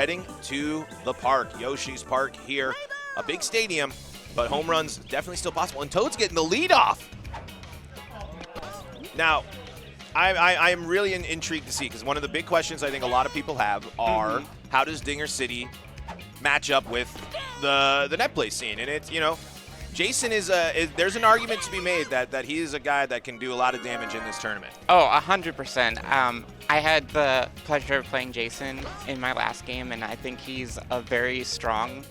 heading to the park, Yoshi's Park here. A big stadium, but home runs definitely still possible. And Toad's getting the lead off. Now, I am really intrigued to see, because one of the big questions I think a lot of people have are, how does Dinger City match up with the net play scene? And it's, you know, Jason there's an argument to be made that he is a guy that can do a lot of damage in this tournament. Oh, 100%. I had the pleasure of playing Jason in my last game, and I think he's a very strong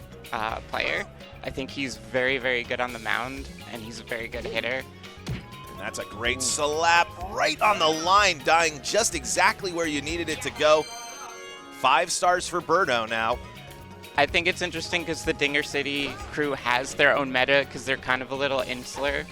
player. I think he's very, very good on the mound, and he's a very good hitter. And that's a great slap right on the line, dying just exactly where you needed it to go. 5 stars for Birdo now. I think it's interesting because the Dinger City crew has their own meta because they're kind of a little insular.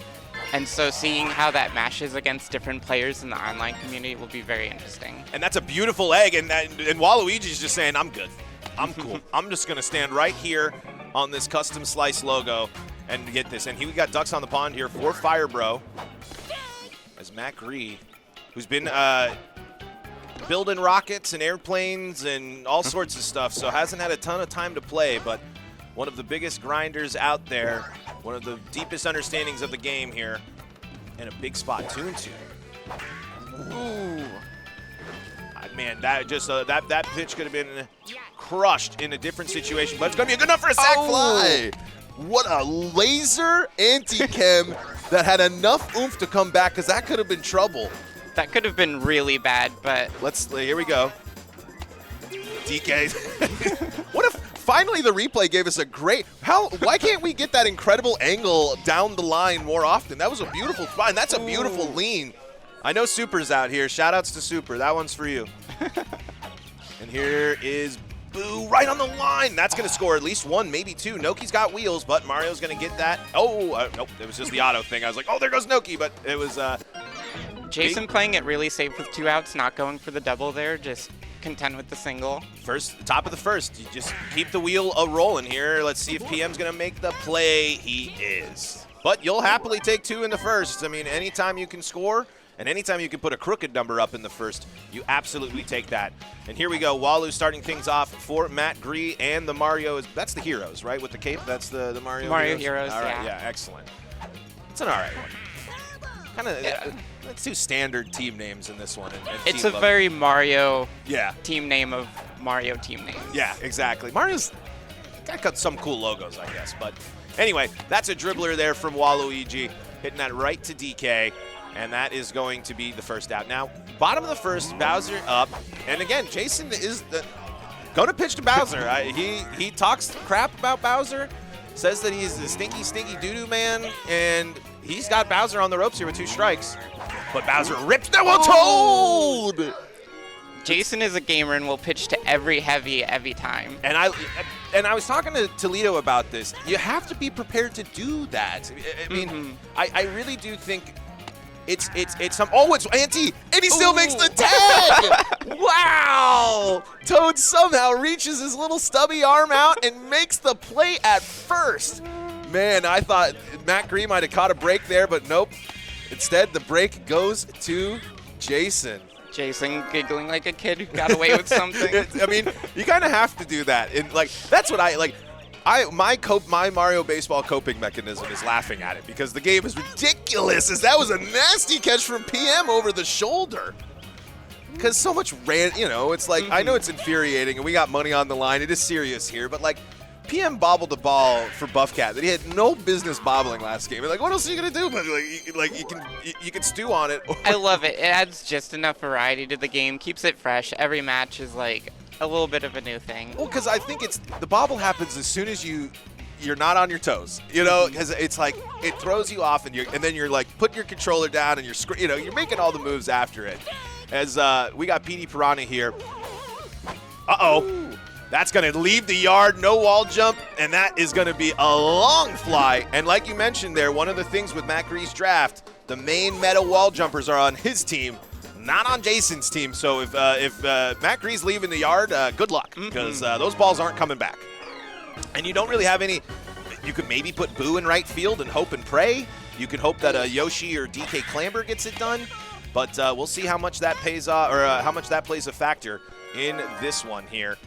And so seeing how that mashes against different players in the online community will be very interesting. And that's a beautiful egg, and Waluigi's just saying, I'm good. I'm cool. I'm just going to stand right here on this custom slice logo and get this. And we got ducks on the pond here for Fire Bro. As MattGree, who's been building rockets and airplanes and all sorts of stuff, so hasn't had a ton of time to play, but one of the biggest grinders out there, one of the deepest understandings of the game here, and a big spot 2-2. Ooh. Man, that just that pitch could have been crushed in a different situation, but it's going to be good enough for a sac fly. What a laser anti-chem that had enough oomph to come back, because that could have been trouble. That could have been really bad, but... Here we go. DK. What if finally the replay gave us a great... Why can't we get that incredible angle down the line more often? That was a beautiful spot, and that's a beautiful lean. I know Super's out here. Shout-outs to Super. That one's for you. And here is Boo right on the line. That's going to score at least 1, maybe 2. Noki's got wheels, but Mario's going to get that. Oh, nope. It was just the auto thing. I was like, oh, there goes Noki, but it was... Jason playing it really safe with 2 outs, not going for the double there, just content with the single. Top of the first. You just keep the wheel rolling here. Let's see if PM's going to make the play. He is. But you'll happily take 2 in the first. I mean, anytime you can score and anytime you can put a crooked number up in the first, you absolutely take that. And here we go. Walu starting things off for MattGree and the Mario. That's the Heroes, right? With the cape, that's the Mario Heroes, all right, yeah. Yeah, excellent. It's an all right one. Kind of, let's do standard team names in this one. And it's a very Mario yeah. team name of Mario team names. Yeah, exactly. Mario's got some cool logos, I guess. But anyway, that's a dribbler there from Waluigi, hitting that right to DK, and that is going to be the first out. Now, bottom of the first, Bowser up, and again, Jason is going to pitch to Bowser. He talks crap about Bowser, says that he's the stinky, stinky doo-doo man, and he's got Bowser on the ropes here with 2 strikes. But Bowser rips that one. Toad! Jason is a gamer and will pitch to every heavy every time. And I was talking to Toledo about this. You have to be prepared to do that. I mean, I really do think it's some. Oh, it's anti, and he still makes the tag. Wow! Toad somehow reaches his little stubby arm out and makes the play at first. Man, I thought MattGree might have caught a break there, but nope. Instead, the break goes to Jason. Jason giggling like a kid who got away with something. I mean, you kind of have to do that. And like, that's what my Mario Baseball coping mechanism is laughing at it, because the game is ridiculous. As that was a nasty catch from PM over the shoulder. Because so much it's like, I know it's infuriating and we got money on the line. It is serious here, but like, PM bobbled the ball for Buffcat that he had no business bobbling last game. Like, what else are you gonna do? But you can stew on it. I love it. It adds just enough variety to the game, keeps it fresh. Every match is like a little bit of a new thing. Well, because I think the bobble happens as soon as you're not on your toes. Because it's like it throws you off, and then you're like putting your controller down and you're making all the moves after it. As we got PD Piranha here. That's going to leave the yard, no wall jump, and that is going to be a long fly. And like you mentioned there, one of the things with MattGree's draft, the main meta wall jumpers are on his team, not on Jason's team. So if MattGree's leaving the yard, good luck, because those balls aren't coming back. And you don't really have any. You could maybe put Boo in right field and hope and pray. You could hope that Yoshi or DK Clamber gets it done. But we'll see how much that pays off, or how much that plays a factor in this one here.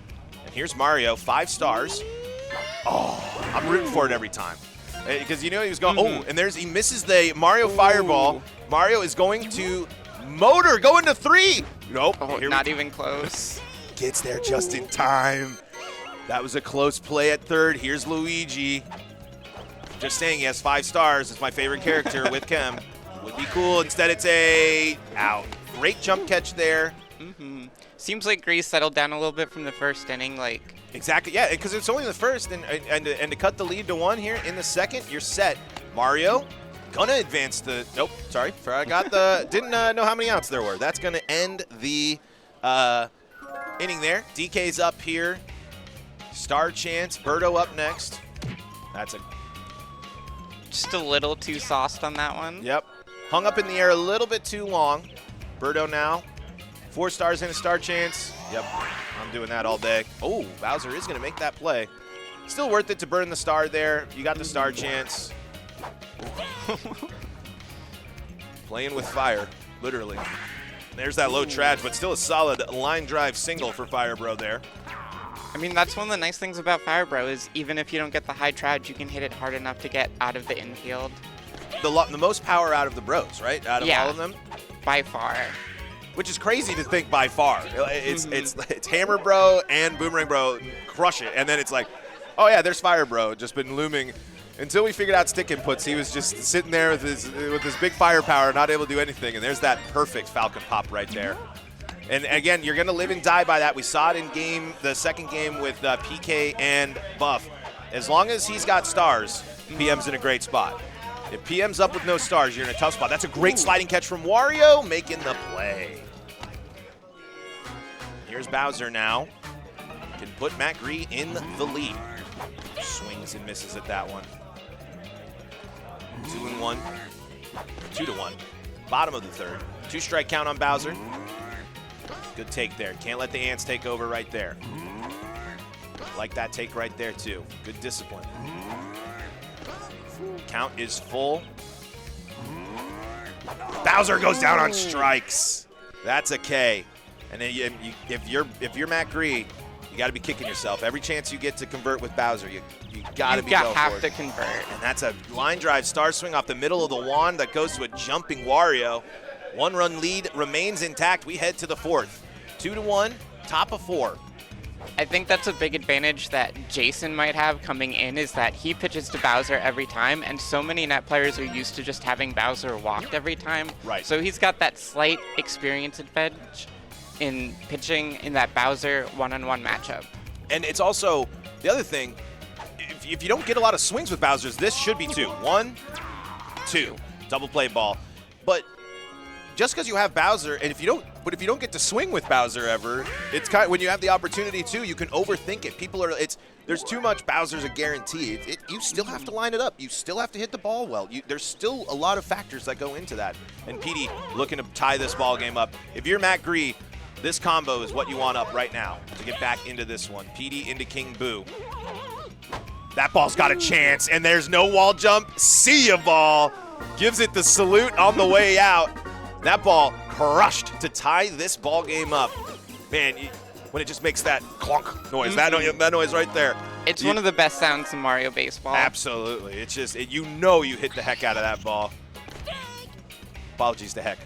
And here's Mario, 5 stars. Oh, I'm rooting for it every time. Because you know he was going, and he misses the Mario Fireball. Mario is going to motor, going to 3. Nope. Not even close. Gets there just in time. That was a close play at third. Here's Luigi. Just saying, he has 5 stars. It's my favorite character with Chem. Would be cool. Instead, it's a out. Great jump catch there. Seems like Gree settled down a little bit from the first inning. Exactly, yeah, because it's only the first, and to cut the lead to 1 here in the second, you're set. Mario gonna advance the. Nope, sorry, forgot the. Didn't know how many outs there were. That's gonna end the inning there. DK's up here. Star chance. Birdo up next. That's just a little too sauced on that one. Yep, hung up in the air a little bit too long. Birdo now. 4 stars and a star chance. Yep, I'm doing that all day. Oh, Bowser is going to make that play. Still worth it to burn the star there. You got the star chance. Playing with fire, literally. There's that low traj, but still a solid line drive single for Firebro there. I mean, that's one of the nice things about Firebro is even if you don't get the high traj, you can hit it hard enough to get out of the infield. The most power out of the bros, right? Out of all of them? By far. Which is crazy to think by far. It's Hammer Bro and Boomerang Bro crush it, and then it's like, oh yeah, there's Fire Bro, just been looming. Until we figured out stick inputs, he was just sitting there with his big firepower, not able to do anything, and there's that perfect Falcon pop right there. And again, you're gonna live and die by that. We saw it in the second game with PK and Buff. As long as he's got stars, PM's in a great spot. If PM's up with no stars, you're in a tough spot. That's a great sliding catch from Wario, making the play. Here's Bowser now. Can put MattGree in the lead. Swings and misses at that one. 2-1. 2-1. Bottom of the third. 2-strike count on Bowser. Good take there. Can't let the ants take over right there. Like that take right there, too. Good discipline. Count is full. Bowser goes down on strikes. That's a K. And then if you're MattGree, you got to be kicking yourself. Every chance you get to convert with Bowser, you got to be going for it. You have to convert. And that's a line drive star swing off the middle of the wand that goes to a jumping Wario. 1-run lead remains intact. We head to the 4th. 2-1, top of 4. I think that's a big advantage that Jason might have coming in is that he pitches to Bowser every time, and so many net players are used to just having Bowser walked every time. Right. So he's got that slight experience advantage in pitching in that Bowser one-on-one matchup. And it's also, the other thing, if you don't get a lot of swings with Bowser's, this should be 2. 1, 2. Double play ball. But just because you have Bowser, and if you don't get to swing with Bowser ever, it's kind of, when you have the opportunity to, you can overthink it. There's too much Bowser's a guarantee. You still have to line it up. You still have to hit the ball well. There's still a lot of factors that go into that. And PD looking to tie this ball game up. If you're MattGree, this combo is what you want up right now to get back into this one. PD into King Boo. That ball's got a chance, and there's no wall jump. See ya, ball. Gives it the salute on the way out. That ball crushed to tie this ball game up. Man, when it just makes that clunk noise, that noise right there. It's one of the best sounds in Mario Baseball. Absolutely. It's just, you hit the heck out of that ball. Apologies to Heck.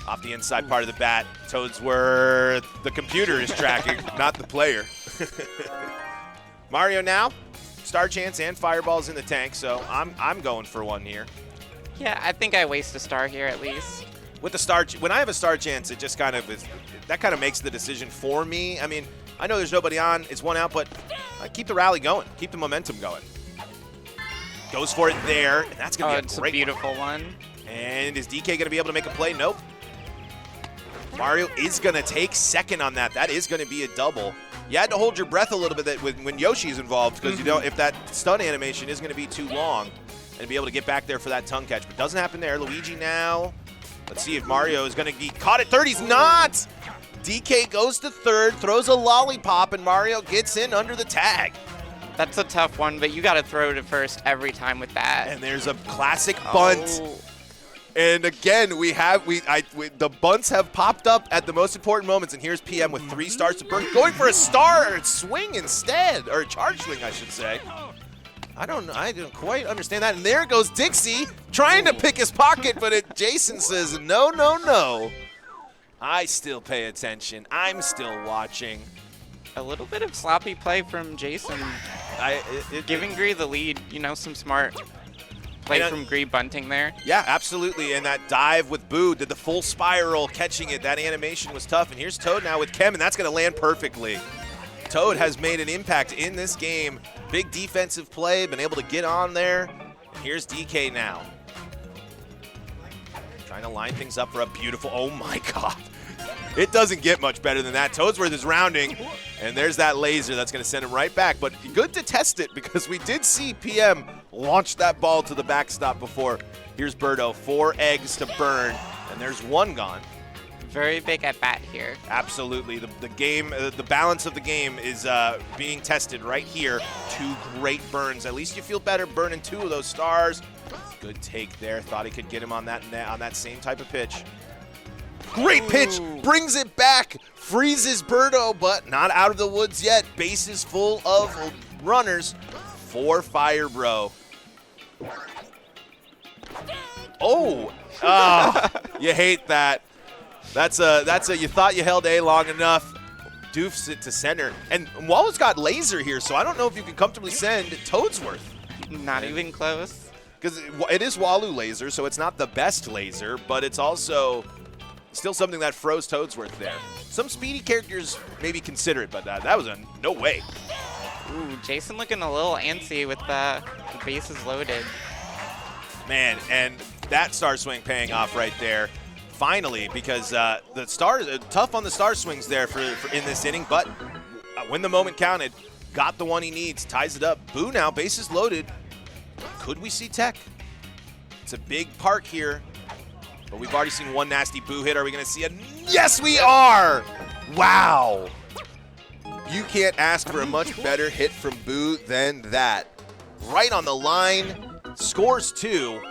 Off the inside part of the bat, Toadsworth. The computer is tracking, not the player. Mario now, star chance and fireballs in the tank, so I'm going for one here. Yeah, I think I waste a star here at least. With the star, when I have a star chance, it just kind of is. That kind of makes the decision for me. I mean, I know there's nobody on, it's 1 out, but keep the rally going, keep the momentum going. Goes for it there, and that's gonna be a great it's a beautiful one. And is DK gonna be able to make a play? Nope. Mario is gonna take second on that. That is gonna be a double. You had to hold your breath a little bit when Yoshi's involved, because you know if that stun animation is gonna be too long, and be able to get back there for that tongue catch. But doesn't happen there. Luigi now. Let's see if Mario is going to be caught at third. He's not! DK goes to third, throws a lollipop, and Mario gets in under the tag. That's a tough one, but you got to throw to first every time with that. And there's a classic bunt. And again, the bunts have popped up at the most important moments, and here's PM with 3 stars to burn, going for a star swing instead, or a charge swing, I should say. I don't quite understand that. And there goes Dixie trying to pick his pocket, but Jason says, no, no, no. I still pay attention. I'm still watching. A little bit of sloppy play from Jason. Giving Gree the lead, you know, some smart play from Gree bunting there. Yeah, absolutely. And that dive with Boo did the full spiral, catching it. That animation was tough. And here's Toad now with Chem, and that's going to land perfectly. Toad has made an impact in this game. Big defensive play, been able to get on there. And here's DK now. Trying to line things up for a beautiful, oh my God. It doesn't get much better than that. Toadsworth is rounding, and there's that laser that's going to send him right back. But good to test it because we did see PM launch that ball to the backstop before. Here's Birdo, 4 eggs to burn, and there's 1 gone. Very big at bat here. Absolutely. The game, the balance of the game is being tested right here. 2 great burns. At least you feel better burning 2 of those stars. Good take there. Thought he could get him on that same type of pitch. Great pitch, brings it back, freezes Birdo, but not out of the woods yet. Bases full of runners for Fire Bro. Oh, you hate that. That's a you thought you held A long enough. Doofs it to center. And Wallo's got laser here, so I don't know if you can comfortably send Toadsworth. Not even close. Because it is Wallo laser, so it's not the best laser, but it's also still something that froze Toadsworth there. Some speedy characters maybe consider it, but that was a no way. Ooh, Jason looking a little antsy with the bases loaded. Man, and that star swing paying off right there. Finally, because the stars tough on the star swings there for in this inning, but when the moment counted, got the one he needs, ties it up. Boo now, bases loaded. Could we see Tech? It's a big part here. But we've already seen 1 nasty Boo hit. Are we going to see a... Yes, we are! Wow. You can't ask for a much better hit from Boo than that. Right on the line, scores 2.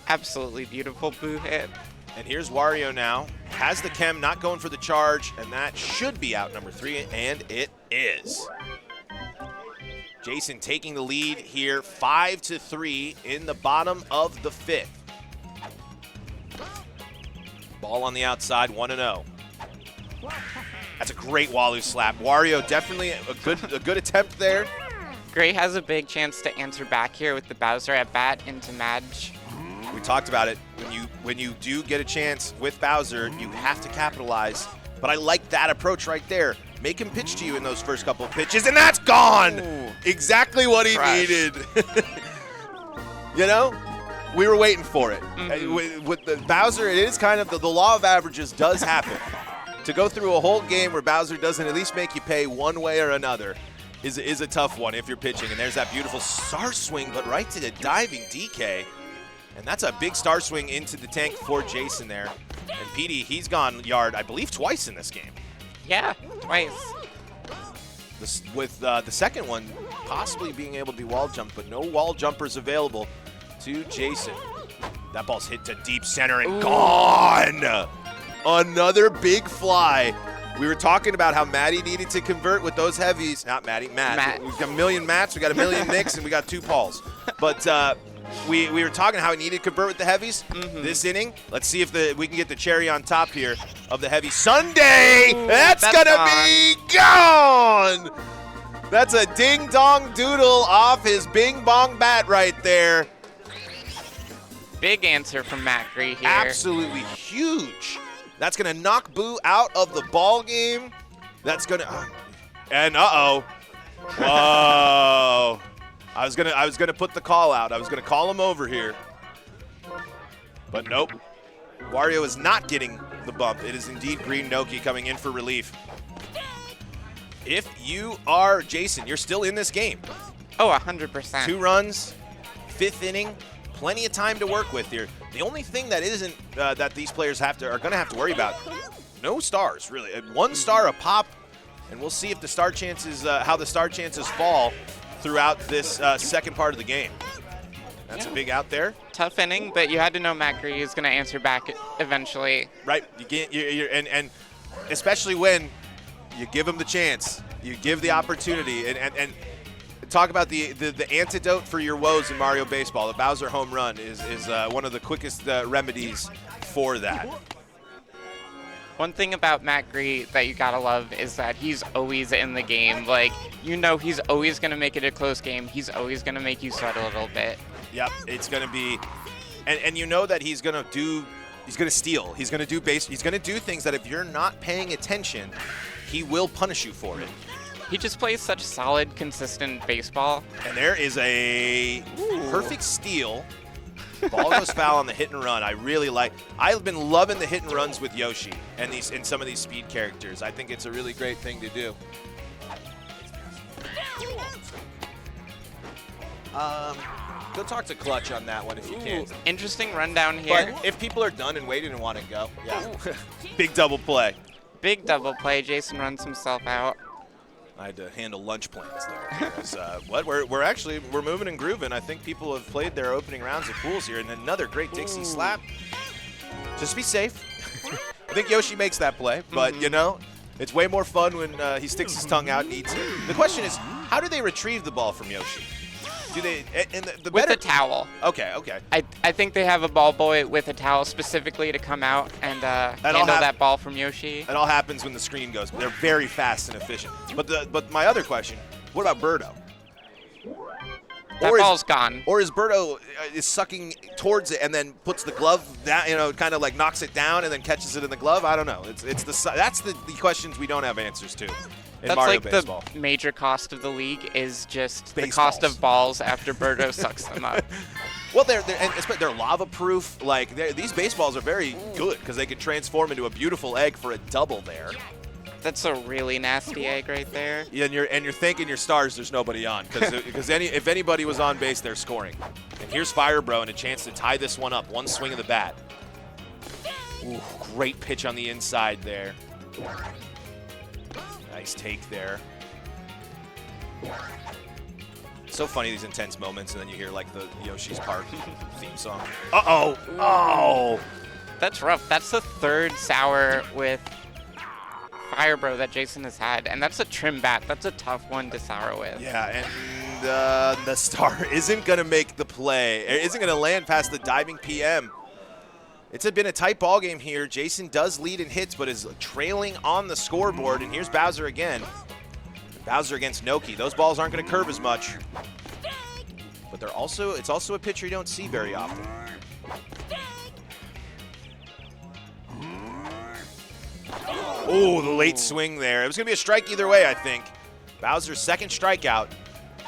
Absolutely beautiful Boo hit. And here's Wario now. Has the chem, not going for the charge, and that should be out number 3, and it is. Jason taking the lead here, 5-3 in the bottom of the 5th. Ball on the outside, 1-0. That's a great Wallo slap. Wario definitely a good attempt there. Gray has a big chance to answer back here with the Bowser at bat into Madge. We talked about it. When you do get a chance with Bowser, you have to capitalize. But I like that approach right there. Make him pitch to you in those first couple of pitches, and that's gone! Ooh. Exactly what he needed. You know? We were waiting for it. With the Bowser, it is kind of the law of averages does happen. To go through a whole game where Bowser doesn't at least make you pay one way or another is a tough one if you're pitching. And there's that beautiful star swing, but right to the diving DK. And that's a big star swing into the tank for Jason there. And PD, he's gone yard, I believe, twice in this game. Yeah, twice. With the second one possibly being able to be wall jumped, but no wall jumpers available to Jason. That ball's hit to deep center and gone! Another big fly. We were talking about how Matty needed to convert with those heavies. Not Matty, Matt. We've got a million Matts, we got a million Nicks, and we got 2 Pauls. But we were talking how he needed to convert with the heavies. This inning, let's see if we can get the cherry on top here of the heavy Sunday. That's gonna be gone. That's a ding dong doodle off his bing bong bat right there. Big answer from MattGree here. Absolutely huge. That's gonna knock Boo out of the ball game. That's gonna and whoa. I was gonna put the call out. I was gonna call him over here. But nope. Wario is not getting the bump. It is indeed Green Noki coming in for relief. If you are Jason, you're still in this game. Oh, 100%. 2 runs, 5th inning, plenty of time to work with here. The only thing that isn't that these players are going to have to worry about, no stars really. 1 star a pop, and we'll see if the star chances, how the star chances fall throughout this second part of the game. That's a big out there. Tough inning, but you had to know MattGree is going to answer back eventually. Right. And especially when you give him the chance, you give the opportunity, and talk about the antidote for your woes in Mario Baseball. The Bowser home run is one of the quickest remedies for that. One thing about MattGree that you gotta love is that he's always in the game. Like, you know he's always gonna make it a close game. He's always gonna make you sweat a little bit. Yep, it's gonna be, and you know that he's gonna steal. He's gonna do he's gonna do things that if you're not paying attention, he will punish you for it. He just plays such solid, consistent baseball. And there is a perfect steal. Ball goes foul on the hit and run. I've been loving the hit and runs with Yoshi and some of these speed characters. I think it's a really great thing to do. Go talk to Clutch on that one if you can. Interesting rundown here. But if people are done and waiting and want to go, yeah. Big double play. Big double play. Jason runs himself out. I had to handle lunch plans there. We're moving and grooving. I think people have played their opening rounds of pools here, and another great Dixie slap. Just be safe. I think Yoshi makes that play, but you know, it's way more fun when he sticks his tongue out and eats it. The question is, how do they retrieve the ball from Yoshi? Do they with a towel? Okay. I think they have a ball boy with a towel specifically to come out and handle that ball from Yoshi. It all happens when the screen goes. They're very fast and efficient. But my other question, what about Birdo? That ball's gone. Or is Birdo is sucking towards it and then puts the glove down, you know, kind of like knocks it down and then catches it in the glove? I don't know. That's the questions we don't have answers to. That's Mario like Baseball. The major cost of the league is just Baseballs. The cost of balls after Birdo sucks them up. Well, they're lava-proof. Like these baseballs are very good because they can transform into a beautiful egg for a double there. That's a really nasty egg right there. Yeah, and you're thanking your stars there's nobody on because if anybody was on base, they're scoring. And here's Fire Bro and a chance to tie this one up. One swing of the bat. Ooh, great pitch on the inside there. Nice take there. So funny, these intense moments, and then you hear like the Yoshi's Park theme song. Uh-oh. Oh. That's rough. That's the third sour with Fire Bro that Jason has had, and that's a trim bat. That's a tough one to sour with. Yeah, and the star isn't going to make the play. It isn't going to land past the diving PM. It's been a tight ball game here. Jason does lead in hits, but is trailing on the scoreboard. And here's Bowser again. Bowser against Noki. Those balls aren't going to curve as much, but it's also a pitcher you don't see very often. Oh, the late swing there. It was going to be a strike either way, I think. Bowser's second strikeout,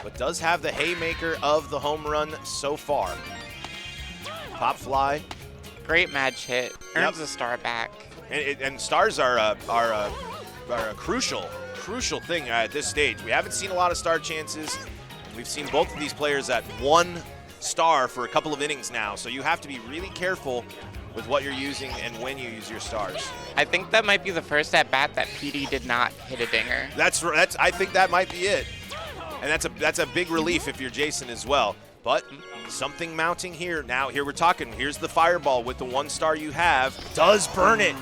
but does have the haymaker of the home run so far. Pop fly. Great match hit. Earns a star back. And stars are a crucial thing at this stage. We haven't seen a lot of star chances. We've seen both of these players at one star for a couple of innings now, so you have to be really careful with what you're using and when you use your stars. I think that might be the first at-bat that PD did not hit a dinger. I think that might be it. And that's a big relief if you're Jason as well. But something mounting here. Now, here we're talking. Here's the fireball with the one star you have. Does burn it.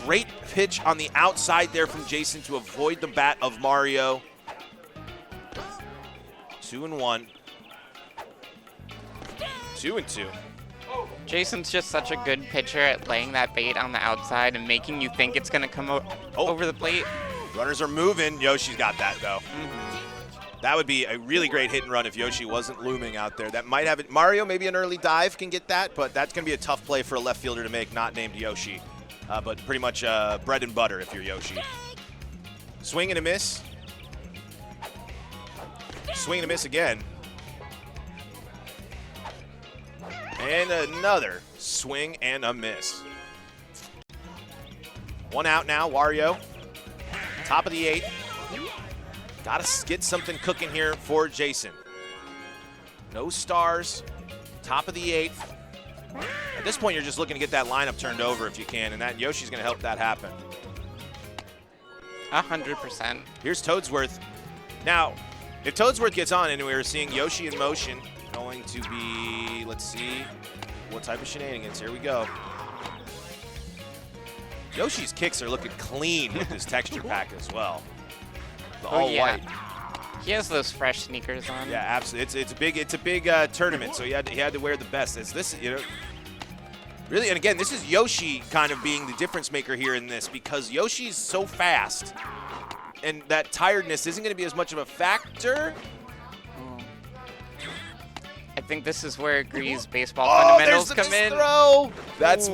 Great pitch on the outside there from Jason to avoid the bat of Mario. 2-1. 2-2. Jason's just such a good pitcher at laying that bait on the outside and making you think it's going to come over the plate. Runners are moving. Yoshi's got that, though. That would be a really great hit and run if Yoshi wasn't looming out there. That might have it. Mario, maybe an early dive can get that, but that's going to be a tough play for a left fielder to make, not named Yoshi. But pretty much bread and butter if you're Yoshi. Swing and a miss. Swing and a miss again. And another swing and a miss. One out now, Wario. Top of the 8th. Got to get something cooking here for Jason. No stars. Top of the 8th. At this point, you're just looking to get that lineup turned over if you can, and that Yoshi's going to help that happen. 100%. Here's Toadsworth. Now, if Toadsworth gets on and we were seeing Yoshi in motion, going to be, let's see, what type of shenanigans. Here we go. Yoshi's kicks are looking clean with this texture pack as well. The all white. He has those fresh sneakers on. Yeah, absolutely. It's a big tournament, so he had to wear the best. Really, and again, this is Yoshi kind of being the difference maker here in this, because Yoshi's so fast, and that tiredness isn't going to be as much of a factor. I think this is where Gree's baseball fundamentals come in. Throw. That's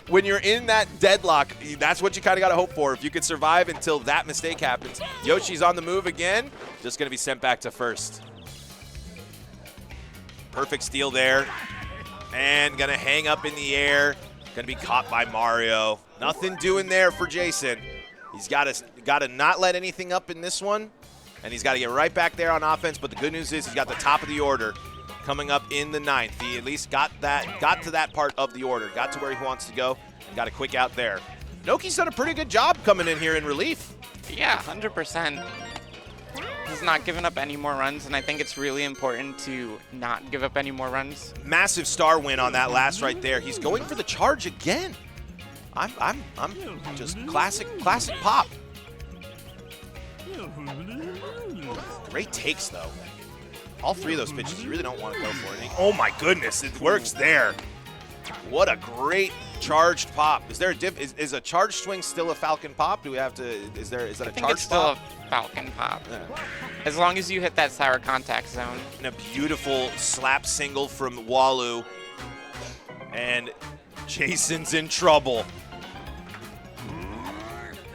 when you're in that deadlock. That's what you kind of got to hope for. If you could survive until that mistake happens. Yoshi's on the move again. Just going to be sent back to first. Perfect steal there. And going to hang up in the air. Going to be caught by Mario. Nothing doing there for Jason. He's got to not let anything up in this one. And he's got to get right back there on offense. But the good news is he's got the top of the order coming up in the 9th. He at least got to that part of the order. Got to where he wants to go. And got a quick out there. Noki's done a pretty good job coming in here in relief. Yeah, 100%. He's not giving up any more runs, and I think it's really important to not give up any more runs. Massive star win on that last right there. He's going for the charge again. I'm just classic pop. Great takes though. All three of those pitches you really don't want to go for it. Oh my goodness, it works there. What a great charged pop. Is there is a charged swing still a Falcon pop? Do we have to? Is that a charged pop? I think it's still a Falcon pop. Yeah. As long as you hit that sour contact zone. And a beautiful slap single from Walu. And Jason's in trouble.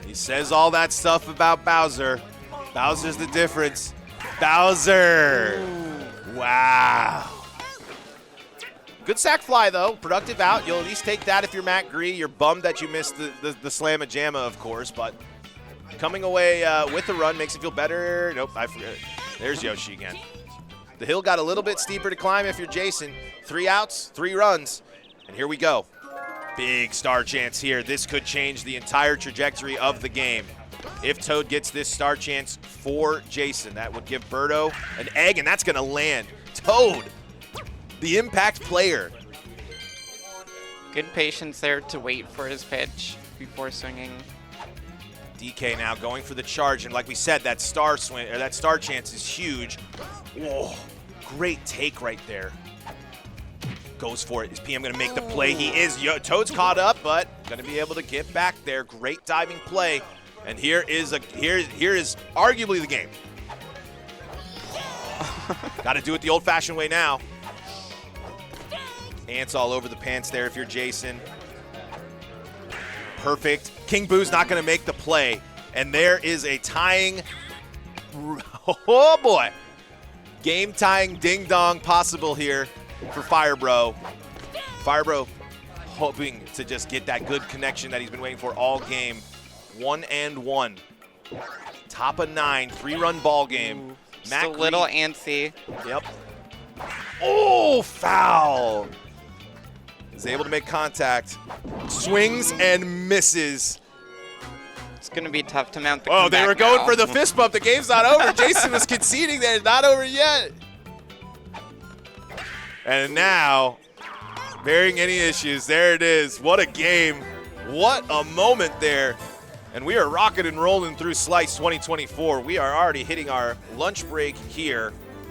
He says all that stuff about Bowser. Bowser's the difference. Bowser! Wow. Good sack fly, though. Productive out. You'll at least take that if you're MattGree. You're bummed that you missed the slam-a-jamma, of course, but coming away with a run makes it feel better. Nope, I forget. There's Yoshi again. The hill got a little bit steeper to climb if you're Jason. 3 outs, 3 runs, and here we go. Big star chance here. This could change the entire trajectory of the game. If Toad gets this star chance for Jason, that would give Birdo an egg, and that's going to land. Toad, the impact player. Good patience there to wait for his pitch before swinging. DK now going for the charge, and like we said, that star swing or that star chance is huge. Whoa, great take right there. Goes for it. Is PM going to make the play? He is. Toad's caught up, but going to be able to get back there. Great diving play. And here is arguably the game. Got to do it the old-fashioned way now. Ants all over the pants there if you're Jason. Perfect. King Boo's not going to make the play. And there is a tying. Oh, boy. Game-tying ding-dong possible here for Firebro. Firebro hoping to just get that good connection that he's been waiting for all game. 1-1. Top of 9, 3-run ball game. Just a little antsy. Yep. Oh, foul. Is able to make contact. Swings and misses. It's going to be tough to mount the Oh, they were going now. for the fist bump. The game's not over. Jason was conceding that it's not over yet. And now, bearing any issues, there it is. What a game. What a moment there. And we are rocking and rolling through Slice 2024. We are already hitting our lunch break here.